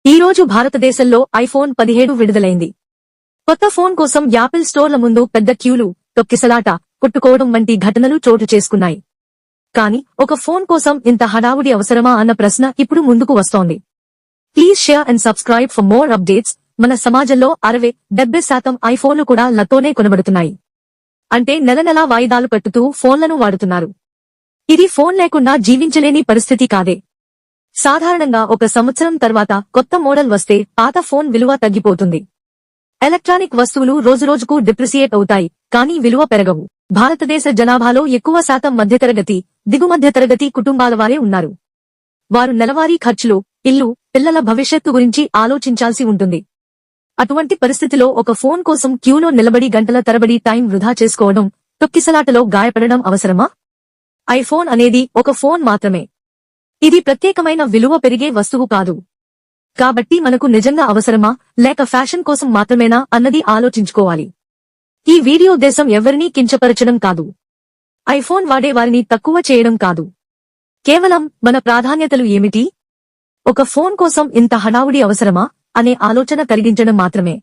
ఈ రోజు భారతదేశంలో ఐఫోన్ 17 విడుదలైంది. కొత్త ఫోన్ కోసం యాపిల్ స్టోర్ల ముందు పెద్ద క్యూలు, తొక్కిసలాట, కొట్టుకోవడం వంటి ఘటనలు చోటు చేసుకున్నాయి. కానీ ఒక ఫోన్ కోసం ఇంత హడావుడి అవసరమా అన్న ప్రశ్న ఇప్పుడు ముందుకు వస్తోంది. Please share and subscribe for more updates. మన సమాజంలో 60-70% ఐఫోన్లు కూడా లతోనే కొనబడుతున్నాయి. అంటే నెల నెలా వాయిదాలు పెట్టుతూ ఫోన్లను వాడుతున్నారు. ఇది ఫోన్ లేకుండా జీవించలేని పరిస్థితి కాదే. సాధారణంగా 1 సంవత్సరం తర్వాత కొత్త మోడల్ వస్తే పాత ఫోన్ విలువ తగ్గిపోతుంది. ఎలక్ట్రానిక్ వస్తువులు రోజురోజుకు డిప్రిసియేట్ అవుతాయి, కానీ విలువ పెరగవు. భారతదేశ జనాభాలో ఎక్కువ శాతం మధ్యతరగతి, దిగుమధ్యతరగతి కుటుంబాల వారే ఉన్నారు. వారు నెలవారీ ఖర్చులు, ఇల్లు, పిల్లల భవిష్యత్తు గురించి ఆలోచించాల్సి ఉంటుంది. అటువంటి పరిస్థితిలో ఒక ఫోన్ కోసం క్యూలో నిలబడి గంటల తరబడి టైం వృధా చేసుకోవడం, తొక్కిసలాటలో గాయపడడం అవసరమా? ఐఫోన్ అనేది ఒక ఫోన్ మాత్రమే. ఇది ప్రత్యేకమైన విలువ పెరిగే వస్తువు కాదు. కాబట్టి మనకు నిజంగా అవసరమా, లేక ఫ్యాషన్ కోసం మాత్రమేనా అన్నది ఆలోచించుకోవాలి. ఈ వీడియో ఉద్దేశం ఎవరినీ కించపరచడం కాదు. ఐఫోన్ వాడే వారిని తక్కువ చేయడం కాదు. కేవలం మన ప్రాధాన్యతలు ఏమిటి? ఒక ఫోన్ కోసం ఇంత హడావుడి అవసరమా అనే ఆలోచన కలిగించడం మాత్రమే.